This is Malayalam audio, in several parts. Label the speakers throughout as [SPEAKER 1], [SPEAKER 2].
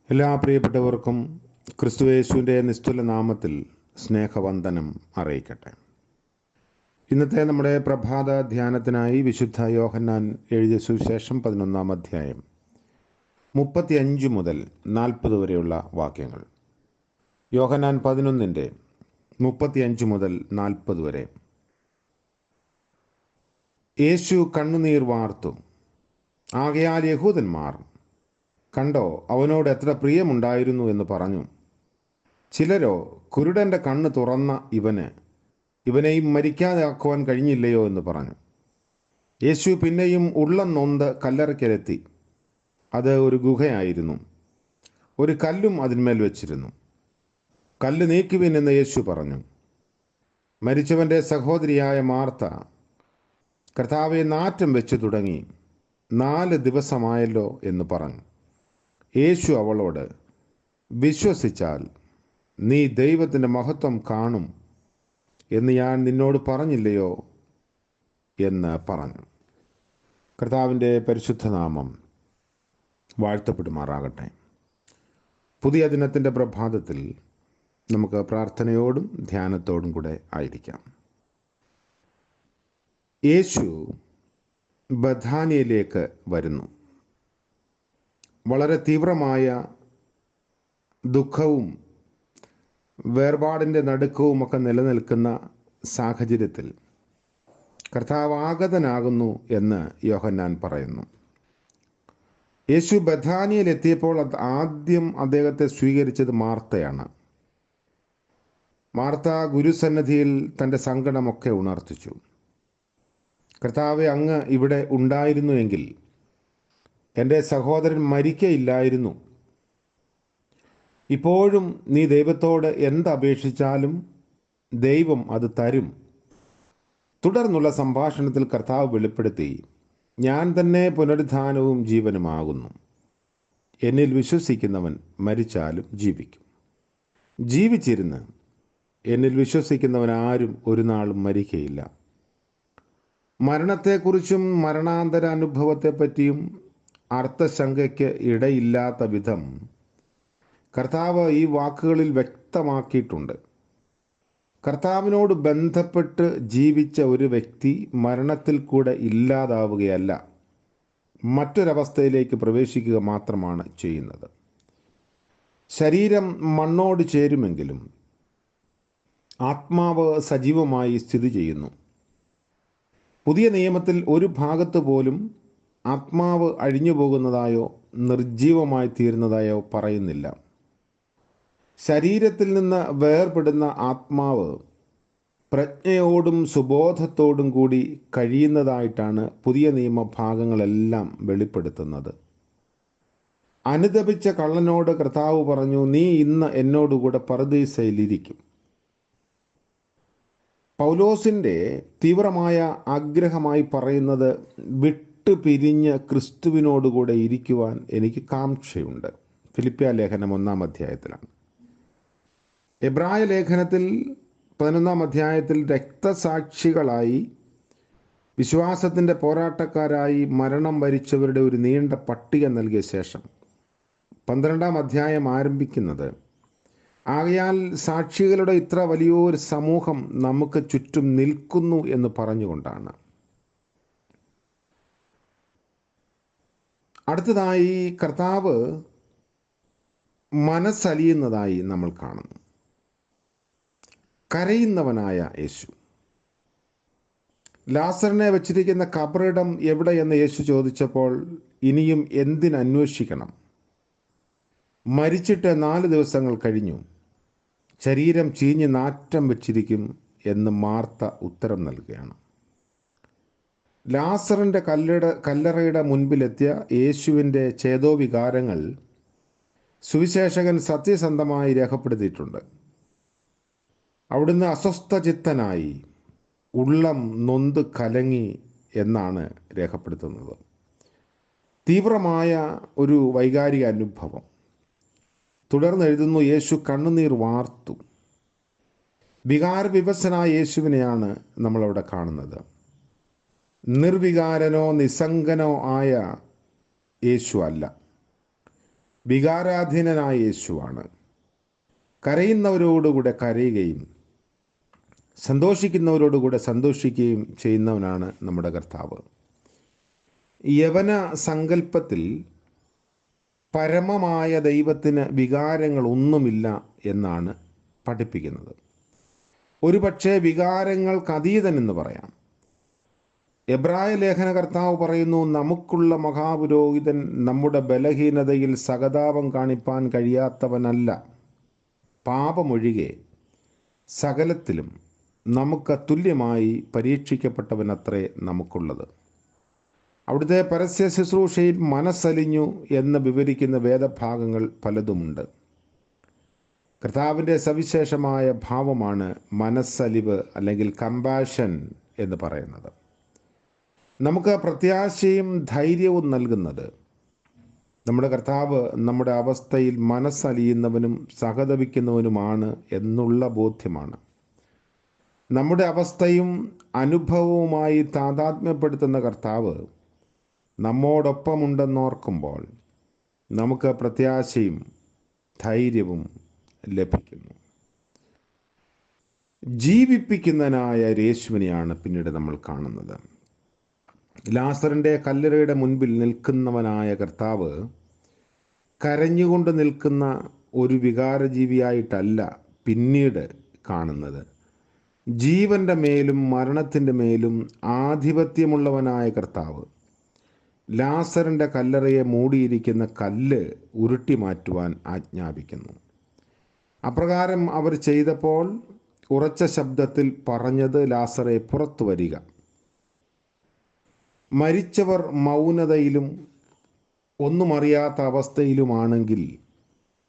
[SPEAKER 1] എല്ലാ പ്രിയപ്പെട്ടവർക്കും ക്രിസ്തുയേശുവിൻ്റെ നിസ്തുല നാമത്തിൽ സ്നേഹവന്ദനം അറിയിക്കട്ടെ. ഇന്നത്തെ നമ്മുടെ പ്രഭാത ധ്യാനത്തിനായി വിശുദ്ധ യോഹന്നാൻ എഴുതിയ സുവിശേഷം 11 അധ്യായം 35 മുതൽ 40 വരെയുള്ള വാക്യങ്ങൾ. യോഹന്നാൻ 11 35 മുതൽ 40 വരെ. യേശു കണ്ണുനീർ വാർത്തു. ആകയാൽ യഹൂദന്മാർ കണ്ടോ, അവനോട് എത്ര പ്രിയമുണ്ടായിരുന്നു എന്ന് പറഞ്ഞു. ചിലരോ, കുരുടൻ്റെ കണ്ണ് തുറന്ന ഇവനെയും മരിക്കാതാക്കുവാൻ കഴിഞ്ഞില്ലയോ എന്ന് പറഞ്ഞു. യേശു പിന്നെയും ഉള്ളം നൊന്ത് കല്ലറയ്ക്കലെത്തി. അത് ഒരു ഗുഹയായിരുന്നു. ഒരു കല്ലും അതിന്മേൽ വെച്ചിരുന്നു. കല്ല് നീക്കുവിൻ എന്ന് യേശു പറഞ്ഞു. മരിച്ചവൻ്റെ സഹോദരിയായ മാർത്ത, കർത്താവെ, നാറ്റം വെച്ചു തുടങ്ങി, 4 ദിവസമായല്ലോ എന്ന് പറഞ്ഞു. യേശു അവളോട്, വിശ്വസിച്ചാൽ നീ ദൈവത്തിൻ്റെ മഹത്വം കാണും എന്ന് ഞാൻ നിന്നോട് പറഞ്ഞില്ലയോ എന്ന് പറഞ്ഞു. കർത്താവിൻ്റെ പരിശുദ്ധനാമം വാഴ്ത്തപ്പെടുമാറാകട്ടെ. പുതിയ ദിനത്തിൻ്റെ പ്രഭാതത്തിൽ നമുക്ക് പ്രാർത്ഥനയോടും ധ്യാനത്തോടും കൂടെ ആയിരിക്കാം. യേശു ബഥാനിയയിലേക്ക് വരുന്നു. വളരെ തീവ്രമായ ദുഃഖവും വേർപാടിൻ്റെ നടുക്കവുമൊക്കെ നിലനിൽക്കുന്ന സാഹചര്യത്തിൽ കർത്താവ് ആഗതനാകുന്നു എന്ന് യോഹന്നാൻ പറയുന്നു. യേശു ബഥാനിയയിൽ എത്തിയപ്പോൾ ആദ്യം അദ്ദേഹത്തെ സ്വീകരിച്ചത് മാർത്തയാണ്. മാർത്ത ഗുരുസന്നിധിയിൽ തൻ്റെ സങ്കടമൊക്കെ ഉണർത്തിച്ചു. കർത്താവെ, അങ്ങ് ഇവിടെ ഉണ്ടായിരുന്നുവെങ്കിൽ എൻ്റെ സഹോദരൻ മരിക്കയില്ലായിരുന്നു. ഇപ്പോഴും നീ ദൈവത്തോട് എന്തപേക്ഷിച്ചാലും ദൈവം അത് തരും. തുടർന്നുള്ള സംഭാഷണത്തിൽ കർത്താവ് വെളിപ്പെടുത്തി, ഞാൻ തന്നെ പുനരുത്ഥാനവും ജീവനുമാകുന്നു. എന്നിൽ വിശ്വസിക്കുന്നവൻ മരിച്ചാലും ജീവിക്കും. ജീവിച്ചിരുന്ന് എന്നിൽ വിശ്വസിക്കുന്നവൻ ആരും ഒരു നാളും മരിക്കയില്ല. മരണത്തെക്കുറിച്ചും മരണാന്തര അനുഭവത്തെപ്പറ്റിയും അർത്ഥശങ്കയ്ക്ക് ഇടയില്ലാത്ത വിധം കർത്താവ് ഈ വാക്കുകളിൽ വ്യക്തമാക്കിയിട്ടുണ്ട്. കർത്താവിനോട് ബന്ധപ്പെട്ട് ജീവിച്ച ഒരു വ്യക്തി മരണത്തിൽ കൂടെ ഇല്ലാതാവുകയല്ല, മറ്റൊരവസ്ഥയിലേക്ക് പ്രവേശിക്കുക മാത്രമാണ് ചെയ്യുന്നത്. ശരീരം മണ്ണോട് ചേരുമെങ്കിലും ആത്മാവ് സജീവമായി സ്ഥിതി ചെയ്യുന്നു. പുതിയ നിയമത്തിൽ ഒരു ഭാഗത്ത് പോലും ആത്മാവ് അഴിഞ്ഞു പോകുന്നതായോ നിർജീവമായി തീരുന്നതായോ പറയുന്നില്ല. ശരീരത്തിൽ നിന്ന് വേർപെടുന്ന ആത്മാവ് പ്രജ്ഞയോടും സുബോധത്തോടും കൂടി കഴിയുന്നതായിട്ടാണ് പുതിയ നിയമ ഭാഗങ്ങളെല്ലാം വെളിപ്പെടുത്തുന്നത്. അനുതപിച്ച കള്ളനോട് കർത്താവ് പറഞ്ഞു, നീ ഇന്ന് എന്നോടുകൂടെ പറുദീസയിലിരിക്കും. പൗലോസിൻ്റെ തീവ്രമായ ആഗ്രഹമായി പറയുന്നത്, പിരിഞ്ഞ് ക്രിസ്തുവിനോടുകൂടെ ഇരിക്കുവാൻ എനിക്ക് കാംക്ഷയുണ്ട്. ഫിലിപ്പിയ ലേഖനം 1 അധ്യായത്തിലാണ്. എബ്രായ ലേഖനത്തിൽ 11 അധ്യായത്തിൽ രക്തസാക്ഷികളായി, വിശ്വാസത്തിൻ്റെ പോരാട്ടക്കാരായി മരണം വരിച്ചവരുടെ ഒരു നീണ്ട പട്ടിക നൽകിയ ശേഷം 12 അധ്യായം ആരംഭിക്കുന്നത്, ആകയാൽ സാക്ഷികളുടെ ഇത്ര വലിയൊരു സമൂഹം നമുക്ക് ചുറ്റും നിൽക്കുന്നു എന്ന് പറഞ്ഞുകൊണ്ടാണ്. അടുത്തതായി കർത്താവ് മനസ്സലിയുന്നതായി നമ്മൾ കാണുന്നു. കരയുന്നവനായ യേശു. ലാസറിനെ വെച്ചിരിക്കുന്ന കബറിടം എവിടെയെന്ന് യേശു ചോദിച്ചപ്പോൾ, ഇനിയും എന്തിനന്വേഷിക്കണം? മരിച്ചിട്ട് 4 ദിവസങ്ങൾ കഴിഞ്ഞു, ശരീരം ചീഞ്ഞ് നാറ്റം വെച്ചിരിക്കും എന്ന് മാർത്ത ഉത്തരം നൽകുകയാണ്. ലാസറിൻ്റെ കല്ലറയുടെ മുൻപിലെത്തിയ യേശുവിൻ്റെ ചേതോവികാരങ്ങൾ സുവിശേഷകൻ സത്യസന്ധമായി രേഖപ്പെടുത്തിയിട്ടുണ്ട്. അവിടുന്ന് അസ്വസ്ഥചിത്തനായി, ഉള്ളം നൊന്ത് കലങ്ങി എന്നാണ് രേഖപ്പെടുത്തുന്നത്. തീവ്രമായ ഒരു വൈകാരിക അനുഭവം. തുടർന്ന് എഴുതുന്നു, യേശു കണ്ണുനീർ വാർത്തു. വികാരവിവശനായ യേശുവിനെയാണ് നമ്മളവിടെ കാണുന്നത്. നിർവികാരനോ നിസ്സംഗനോ ആയ യേശു അല്ല. വികാരാധീനനായ യേശുവാണ്. കരയുന്നവരോടുകൂടെ കരയുകയും സന്തോഷിക്കുന്നവരോടുകൂടെ സന്തോഷിക്കുകയും ചെയ്യുന്നവനാണ് നമ്മുടെ കർത്താവ്. യവന സങ്കല്പത്തിൽ പരമമായ ദൈവത്തിന് വികാരങ്ങളൊന്നുമില്ല എന്നാണ് പഠിപ്പിക്കുന്നത്. ഒരുപക്ഷെ വികാരങ്ങൾക്ക് അതീതനെന്ന് പറയാം. എബ്രായ ലേഖന കർത്താവ് പറയുന്നു, നമുക്കുള്ള മഹാപുരോഹിതൻ നമ്മുടെ ബലഹീനതയിൽ സഹതാപം കാണിപ്പാൻ കഴിയാത്തവനല്ല, പാപമൊഴികെ സകലത്തിലും നമുക്ക് തുല്യമായി പരീക്ഷിക്കപ്പെട്ടവനത്രേ നമുക്കുള്ളത്. അവിടുത്തെ പരസ്യ ശുശ്രൂഷയിൽ മനസ്സലിഞ്ഞു എന്ന് വിവരിക്കുന്ന വേദഭാഗങ്ങൾ പലതുമുണ്ട്. കർത്താവിൻ്റെ സവിശേഷമായ ഭാവമാണ് മനസ്സലിവ് അല്ലെങ്കിൽ കമ്പാഷൻ എന്ന് പറയുന്നത്. നമുക്ക് പ്രത്യാശയും ധൈര്യവും നൽകുന്നത് നമ്മുടെ കർത്താവ് നമ്മുടെ അവസ്ഥയിൽ മനസ്സലിയുന്നവനും സഹതപിക്കുന്നവനുമാണ് എന്നുള്ള ബോധ്യമാണ്. നമ്മുടെ അവസ്ഥയും അനുഭവവുമായി താതാത്മ്യപ്പെടുത്തുന്ന കർത്താവ് നമ്മോടൊപ്പമുണ്ടെന്നോർക്കുമ്പോൾ നമുക്ക് പ്രത്യാശയും ധൈര്യവും ലഭിക്കുന്നു. ജീവിപ്പിക്കുന്നതിനായ യേശുവിനെയാണ് പിന്നീട് നമ്മൾ കാണുന്നത്. ലാസറിൻ്റെ കല്ലറയുടെ മുൻപിൽ നിൽക്കുന്നവനായ കർത്താവ് കരഞ്ഞുകൊണ്ട് നിൽക്കുന്ന ഒരു വികാരജീവിയായിട്ടല്ല പിന്നീട് കാണുന്നത്. ജീവൻ്റെ മേലും മരണത്തിൻ്റെ മേലും ആധിപത്യമുള്ളവനായ കർത്താവ് ലാസറിൻ്റെ കല്ലറയെ മൂടിയിരിക്കുന്ന കല്ല് ഉരുട്ടി മാറ്റുവാൻ ആജ്ഞാപിക്കുന്നു. അപ്രകാരം അവർ ചെയ്തപ്പോൾ ഉറച്ച ശബ്ദത്തിൽ പറഞ്ഞത്, ലാസറെ പുറത്തു വരിക. മരിച്ചവർ മൗനതയിലും ഒന്നും അറിയാത്ത അവസ്ഥയിലുമാണെങ്കിൽ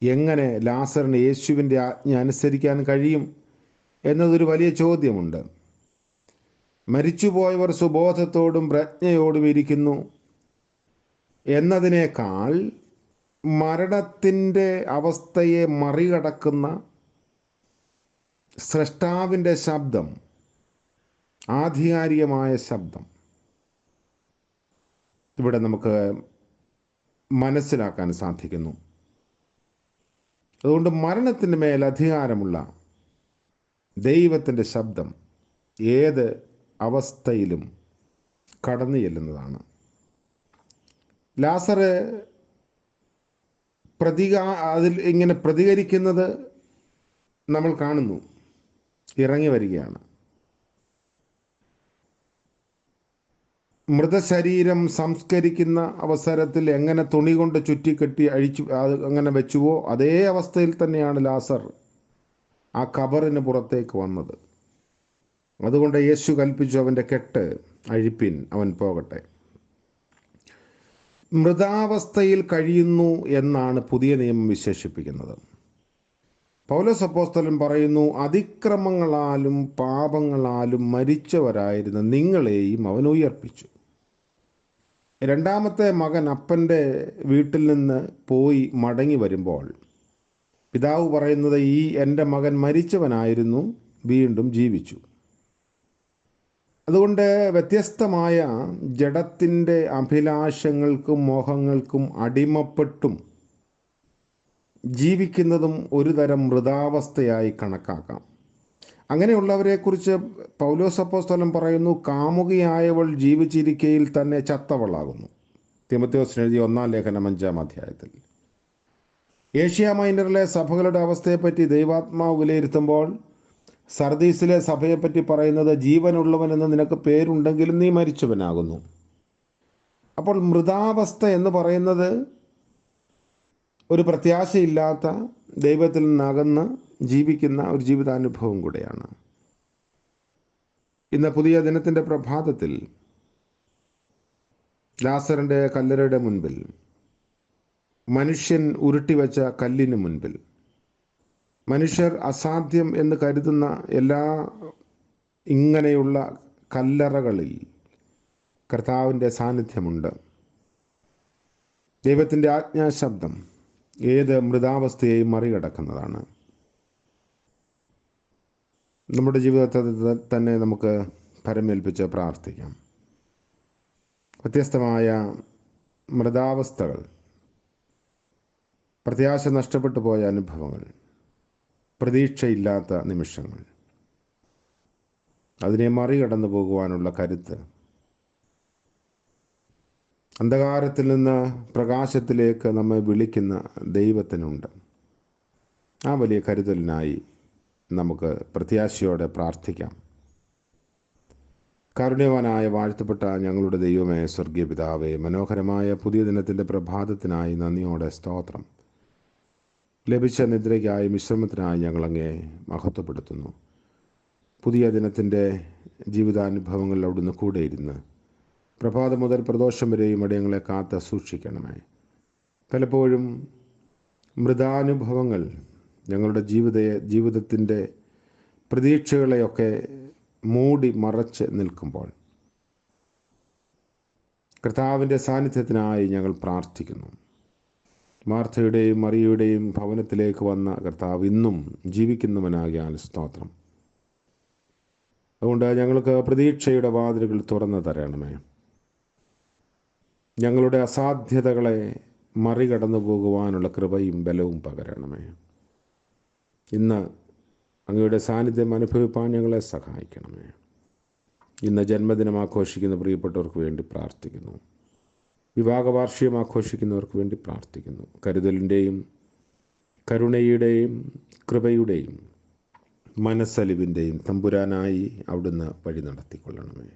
[SPEAKER 1] എങ്ങനെ ലാസറിന് യേശുവിൻ്റെ ആജ്ഞ അനുസരിക്കാൻ കഴിയും എന്നതൊരു വലിയ ചോദ്യമുണ്ട്. മരിച്ചുപോയവർ സുബോധത്തോടും പ്രജ്ഞയോടും ഇരിക്കുന്നു എന്നതിനേക്കാൾ മരണത്തിൻ്റെ അവസ്ഥയെ മറികടക്കുന്ന സ്രഷ്ടാവിൻ്റെ ശബ്ദം, ആധികാരികമായ ശബ്ദം ഇവിടെ നമുക്ക് മനസ്സിലാക്കാൻ സാധിക്കുന്നു. അതുകൊണ്ട് മരണത്തിൻ്റെ മേൽ അധികാരമുള്ള ദൈവത്തിൻ്റെ ശബ്ദം ഏത് അവസ്ഥയിലും കടന്നു ചെല്ലുന്നതാണ്. ലാസർ അതിൽ ഇങ്ങനെ പ്രതികരിക്കുന്നത് നമ്മൾ കാണുന്നു. ഇറങ്ങി വരികയാണ്. മൃതശരീരം സംസ്കരിക്കുന്ന അവസരത്തിൽ എങ്ങനെ തുണി കൊണ്ട് ചുറ്റിക്കെട്ടി അഴിച്ചു അങ്ങനെ വെച്ചുവോ അതേ അവസ്ഥയിൽ തന്നെയാണ് ലാസർ ആ ഖബറിന് പുറത്തേക്ക് വന്നത്. അതുകൊണ്ട് യേശു കൽപ്പിച്ചു, അവൻ്റെ കെട്ട് അഴിപ്പിൻ, അവൻ പോകട്ടെ. മൃതാവസ്ഥയിൽ കഴിയുന്നു എന്നാണ് പുതിയ നിയമം വിശേഷിപ്പിക്കുന്നത്. പൗലോസ് അപ്പോസ്തലൻ പറയുന്നു, അതിക്രമങ്ങളാലും പാപങ്ങളാലും മരിച്ചവരായിരുന്ന നിങ്ങളെയും അവൻ ഉയർപ്പിച്ചു. രണ്ടാമത്തെ മകൻ അപ്പൻ്റെ വീട്ടിൽ നിന്ന് പോയി മടങ്ങി വരുമ്പോൾ പിതാവ് പറയുന്നത്, ഈ എൻ്റെ മകൻ മരിച്ചവനായിരുന്നു, വീണ്ടും ജീവിച്ചു. അതുകൊണ്ട് വ്യത്യസ്തമായ ജഡത്തിൻ്റെ അഭിലാഷങ്ങൾക്കും മോഹങ്ങൾക്കും അടിമപ്പെട്ടും ജീവിക്കുന്നതും ഒരു തരം മൃതാവസ്ഥയായി കണക്കാക്കാം. അങ്ങനെയുള്ളവരെക്കുറിച്ച് പൗലോസ് അപ്പോസ്തലൻ പറയുന്നു, കാമുകിയായവൾ ജീവിച്ചിരിക്കയിൽ തന്നെ ചത്തവളാകുന്നു. തിമോഥെയോസിന് എഴുതിയ 1 ലേഖനം 5 അധ്യായത്തിൽ. ഏഷ്യ മൈനറിലെ സഭകളുടെ അവസ്ഥയെപ്പറ്റി ദൈവാത്മാവ് വിലയിരുത്തുമ്പോൾ സർദീസിലെ സഭയെപ്പറ്റി പറയുന്നത്, ജീവനുള്ളവനെന്ന് നിനക്ക് പേരുണ്ടെങ്കിലും നീ മരിച്ചവനാകുന്നു. അപ്പോൾ മൃതാവസ്ഥ എന്ന് പറയുന്നത് ഒരു പ്രത്യാശയില്ലാത്ത, ദൈവത്തിൽ നിന്നകന്ന് ജീവിക്കുന്ന ഒരു ജീവിതാനുഭവം കൂടെയാണ്. ഇന്ന് പുതിയ ദിനത്തിൻ്റെ പ്രഭാതത്തിൽ ലാസറിൻ്റെ കല്ലറയുടെ മുൻപിൽ, മനുഷ്യൻ ഉരുട്ടിവെച്ച കല്ലിന് മുൻപിൽ, മനുഷ്യർ അസാധ്യം എന്ന് കരുതുന്ന എല്ലാ ഇങ്ങനെയുള്ള കല്ലറകളിൽ കർത്താവിൻ്റെ സാന്നിധ്യമുണ്ട്. ദൈവത്തിൻ്റെ ആജ്ഞാശബ്ദം ഏത് മൃതാവസ്ഥയെയും മറികടക്കുന്നതാണ്. നമ്മുടെ ജീവിതത്തെ തന്നെ നമുക്ക് പരമേൽപ്പിച്ച് പ്രാർത്ഥിക്കാം. വ്യത്യസ്തമായ മൃതാവസ്ഥകൾ പ്രത്യാശ നഷ്ടപ്പെട്ടു പോയ അനുഭവങ്ങൾ, പ്രതീക്ഷയില്ലാത്ത നിമിഷങ്ങൾ, അതിനെ മറികടന്നു പോകുവാനുള്ള കരുത്ത്, അന്ധകാരത്തിൽ നിന്ന് പ്രകാശത്തിലേക്ക് നമ്മെ വിളിക്കുന്ന ദൈവത്തിനുണ്ട്. ആ വലിയ കരുതലിനായി നമുക്ക് പ്രത്യാശയോടെ പ്രാർത്ഥിക്കാം. കാരുണ്യവാനായ വാഴ്ത്തപ്പെട്ട ഞങ്ങളുടെ ദൈവമേ, സ്വർഗീയ പിതാവേ, മനോഹരമായ പുതിയ ദിനത്തിൻ്റെ പ്രഭാതത്തിനായി നന്ദിയോടെ സ്തോത്രം. ലഭിച്ച നിദ്രയ്ക്കായി, വിശ്രമത്തിനായി ഞങ്ങളങ്ങേ മഹത്വപ്പെടുത്തുന്നു. പുതിയ ദിനത്തിൻ്റെ ജീവിതാനുഭവങ്ങളിൽ അവിടുന്ന് കൂടെയിരുന്ന് പ്രഭാതം മുതൽ പ്രദോഷം വരെയും അടിയങ്ങളെ കാത്ത് സൂക്ഷിക്കണമേ. പലപ്പോഴും മൃതാനുഭവങ്ങൾ ഞങ്ങളുടെ ജീവിതത്തിൻ്റെ പ്രതീക്ഷകളെയൊക്കെ മൂടി മറച്ച് നിൽക്കുമ്പോൾ കർത്താവിൻ്റെ സാന്നിധ്യത്തിനായി ഞങ്ങൾ പ്രാർത്ഥിക്കുന്നു. മാർത്തയുടെയും മറിയയുടെയും ഭവനത്തിലേക്ക് വന്ന കർത്താവ് ഇന്നും ജീവിക്കുന്നവനാകിയാൽ സ്തോത്രം. അതുകൊണ്ട് ഞങ്ങൾക്ക് പ്രതീക്ഷയുടെ വാതിലുകൾ തുറന്നു തരണമേ. ഞങ്ങളുടെ അസാധ്യതകളെ മറികടന്നു പോകുവാനുള്ള കൃപയും ബലവും പകരണമേ. ഇന്ന് അങ്ങയുടെ സാന്നിധ്യം അനുഭവിപ്പാൻ ഞങ്ങളെ സഹായിക്കണമേ. ഇന്ന് ജന്മദിനം ആഘോഷിക്കുന്ന പ്രിയപ്പെട്ടവർക്ക് വേണ്ടി പ്രാർത്ഥിക്കുന്നു. വിവാഹ വാർഷികം ആഘോഷിക്കുന്നവർക്ക് വേണ്ടി പ്രാർത്ഥിക്കുന്നു. കരുതലിൻ്റെയും കരുണയുടെയും കൃപയുടെയും മനസ്സലിവിൻ്റെയും തമ്പുരാനായി അവിടുന്ന് വഴി നടത്തിക്കൊള്ളണമേ.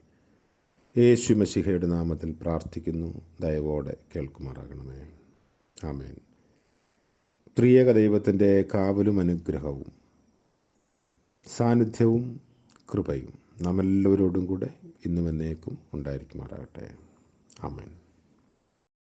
[SPEAKER 1] യേശു മശിഹയുടെ നാമത്തിൽ പ്രാർത്ഥിക്കുന്നു. ദയവോടെ കേൾക്കുമാറാകണമേ. ആമേൻ. ത്രിയേക ദൈവത്തിൻ്റെ കാവലും അനുഗ്രഹവും സാന്നിധ്യവും കൃപയും നാം എല്ലാവരോടും കൂടെ ഇന്നും എന്നേക്കും ഉണ്ടായിരിക്കുമാറാകട്ടെ. ആമേൻ.